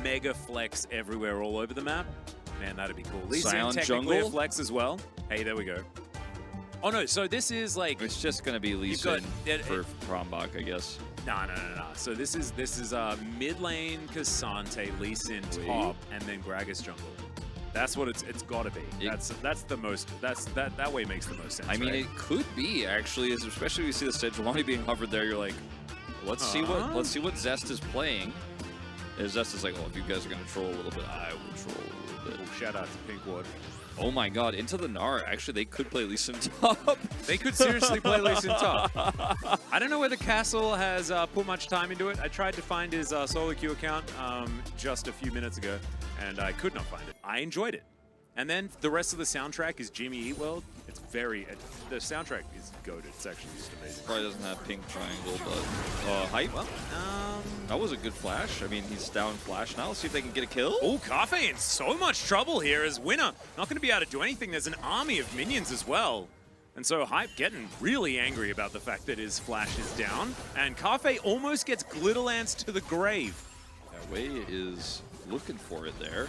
mega flex everywhere all over the map, man, that'd be cool. Lee Sin Silent technically a jungle? flex as well. Hey, there we go. Oh no, so this is like... It's just going to be Lee Sin for Krombach, I guess. No. So this is mid lane Cassante, Lee Sin top, and then Gragas jungle. That's what it's got to be. That's the most. That way makes the most sense. I mean, right? it could be actually, especially when you see the Sejuani being hovered there. You're like, let's see what Zest is playing. And Zest is like, oh, if you guys are gonna troll a little bit, I will troll a little bit. Oh, shout out to Pinkwood. Oh my God, into the Gnar. Actually, they could play Lee Sin top. They could seriously play Lee Sin top. I don't know whether Castle has put much time into it. I tried to find his solo queue account just a few minutes ago, and I could not find it. I enjoyed it. And then the rest of the soundtrack is Jimmy Eat World. It's the soundtrack is goated. It's actually just amazing. Probably doesn't have pink triangle, but hype. Well, that was a good flash. I mean, he's down flash now. Let's see if they can get a kill. Oh, Cafe in so much trouble here as winner. Not going to be able to do anything. There's an army of minions as well. And so Hype getting really angry about the fact that his flash is down. And Cafe almost gets Glitterlance to the grave. That way is looking for it there.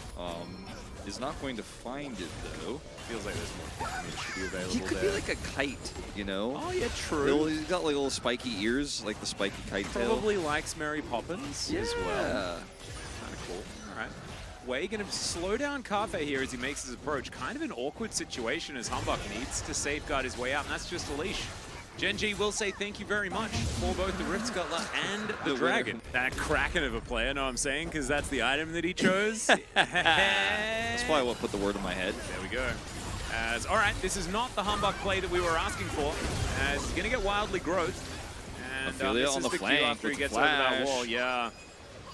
Is not going to find it though. Feels like there's more damage to be available. He could be like a kite, you know? Oh yeah, true. He's got like little spiky ears, like the spiky kite tail. Probably likes Mary Poppins as well. Kind of cool. All right. Way going to slow down Cafe here as he makes his approach. Kind of an awkward situation as Humbug needs to safeguard his way out, and that's just a leash. Gen.G will say thank you very much for both the Rift Scuttler and the Dragon. That kraken of a player, know what I'm saying? Because that's the item that he chose. That's probably what put the word in my head. There we go. All right, this is not the Humbug play that we were asking for. As he's going to get wildly growth. And this on is the Q flank after he gets over that wall. Yeah,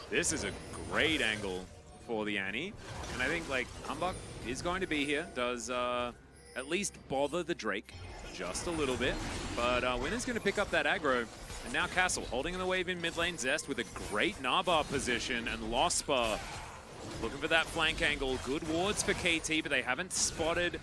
this is a great angle for the Annie. And I think like Humbug is going to be here. Does at least bother the Drake just a little bit, but Winner's going to pick up that aggro. And now Castle holding in the wave in mid lane. Zest with a great Narbar position, and Lospa looking for that flank angle. Good wards for KT, but they haven't spotted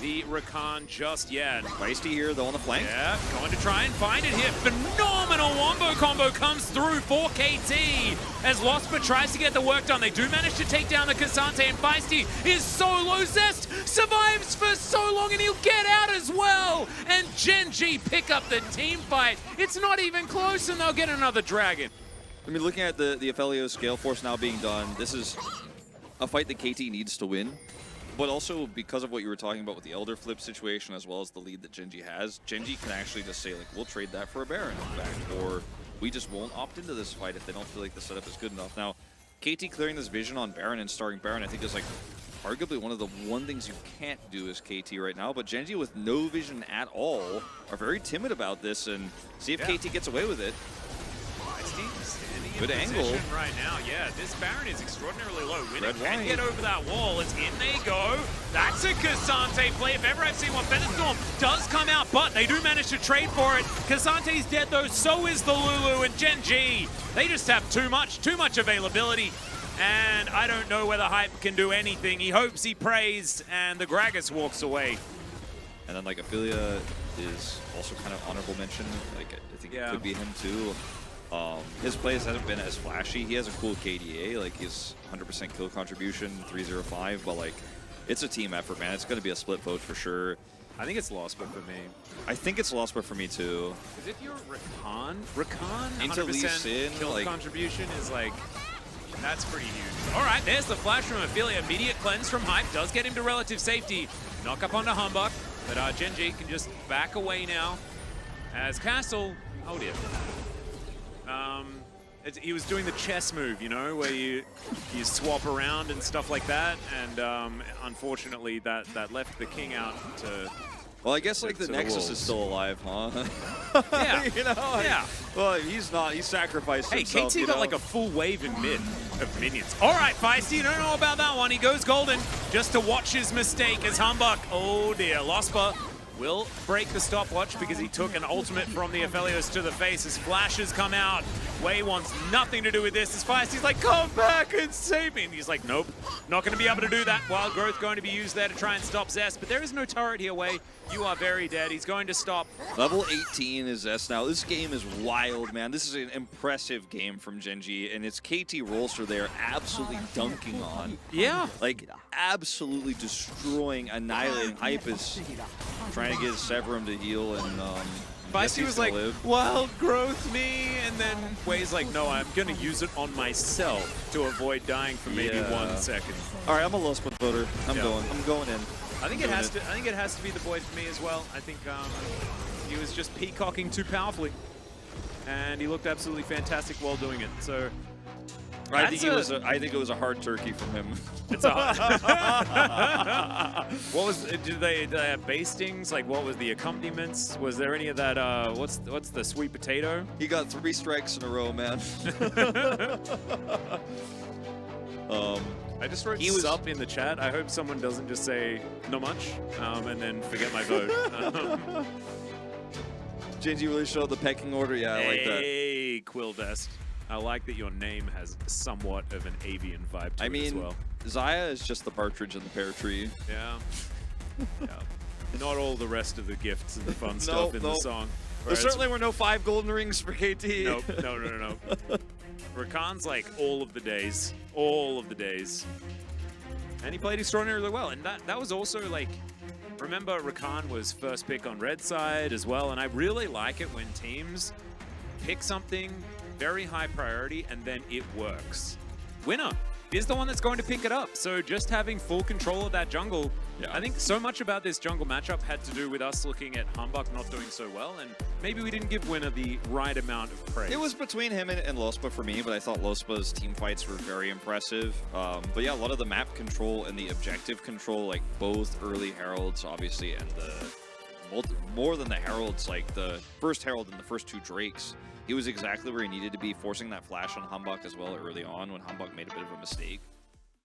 the Rakan just yet. Feisty here though on the flank. Yeah, going to try and find it here. Phenomenal wombo combo comes through for KT as Lospa tries to get the work done. They do manage to take down the Cassante, and Feisty is so low. Zest survives for so long and he'll get out as well. And Gen.G pick up the team fight. It's not even close and they'll get another dragon. I mean, looking at the Aphelios scale force now being done, this is a fight that KT needs to win. But also, because of what you were talking about with the Elder Flip situation, as well as the lead that Gen.G has, Gen.G can actually just say, like, we'll trade that for a Baron, in fact, or we just won't opt into this fight if they don't feel like the setup is good enough. Now, KT clearing this vision on Baron and starting Baron, I think is, like, arguably one of the things you can't do as KT right now, but Gen.G with no vision at all are very timid about this, and see if KT gets away with it. Good angle right now. Yeah, this Baron is extraordinarily low. Winner can get over that wall. It's in they go. That's a Cassante play. If ever I've seen one, Featherstorm does come out, but they do manage to trade for it. Cassante's dead though, so is the Lulu, and Gen.G, they just have too much availability. And I don't know whether Hype can do anything. He hopes, he prays, and the Gragas walks away. And then like Ophelia is also kind of honorable mention. Like I think it could be him too. His plays hasn't been as flashy. He has a cool KDA, like he's 100% kill contribution, 305, but like it's a team effort, man. It's going to be a split vote for sure. I think it's Lospa for me. I think it's Lospa for me too. Because if you're Rakan 100% kill contribution is like, that's pretty huge. All right, there's the flash from Ophelia. Immediate cleanse from Hype does get him to relative safety. Knock up onto Humbug, but Gen.G can just back away now. As Castle, oh dear. He was doing the chess move, you know, where you swap around and stuff like that, and unfortunately that left the king out to. Well, I guess like the Nexus is still alive, huh? Yeah, you know. Yeah. Well, he's not. He sacrificed himself. KT got like a full wave in mid of minions. All right, Feisty, you don't know about that one. He goes golden just to watch his mistake as Humbug. Oh dear, Lospa will break the stopwatch because he took an ultimate from the Aphelios to the face as flashes come out. Wei wants nothing to do with this. As Feisty's like, come back and save me. And he's like, nope, not going to be able to do that. Wild Growth going to be used there to try and stop Zest. But there is no turret here, Wei. You are very dead. He's going to stop. Level 18 is Zest now. This game is wild, man. This is an impressive game from Gen.G, and it's KT Rolster there absolutely dunking on. Yeah. Like, absolutely destroying, annihilating. Hype is trying to get Severum to heal, and Feisty was like, live. Wild Growth me, and then Wei's like, no, I'm going to use it on myself to avoid dying for maybe 1 second. All right, I'm a Lostman voter. I'm going in. I think it has to. I think it has to be the boy for me as well. I think he was just peacocking too powerfully, and he looked absolutely fantastic while doing it. So I think it was a hard turkey from him. it's a what was? Did they have bastings? Like, what was the accompaniments? Was there any of that? What's the sweet potato? He got 3 strikes in a row, man. I just wrote sup in the chat. I hope someone doesn't just say no much and then forget my vote. Gen.G really showed the pecking order. Yeah, I like that. Hey, Quillvest. I like that your name has somewhat of an avian vibe to it as well. Zaya is just the partridge in the pear tree. Yeah. Yeah. Not all the rest of the gifts and the fun stuff in the song. There certainly were no 5 golden rings for KT. Nope. No. Rakan's like all of the days. All of the days. And he played extraordinarily well. And that was also like, remember Rakan was first pick on red side as well. And I really like it when teams pick something very high priority and then it works. Winner is the one that's going to pick it up. So just having full control of that jungle, I think so much about this jungle matchup had to do with us looking at Humbug not doing so well, and maybe we didn't give Winner the right amount of praise. It was between him and Lospa for me, but I thought Lospa's team fights were very impressive. But yeah, a lot of the map control and the objective control, like both early Heralds, obviously, and more than the Heralds, like the first Herald and the first 2 Drakes, he was exactly where he needed to be, forcing that flash on Humbug as well early on when Humbug made a bit of a mistake.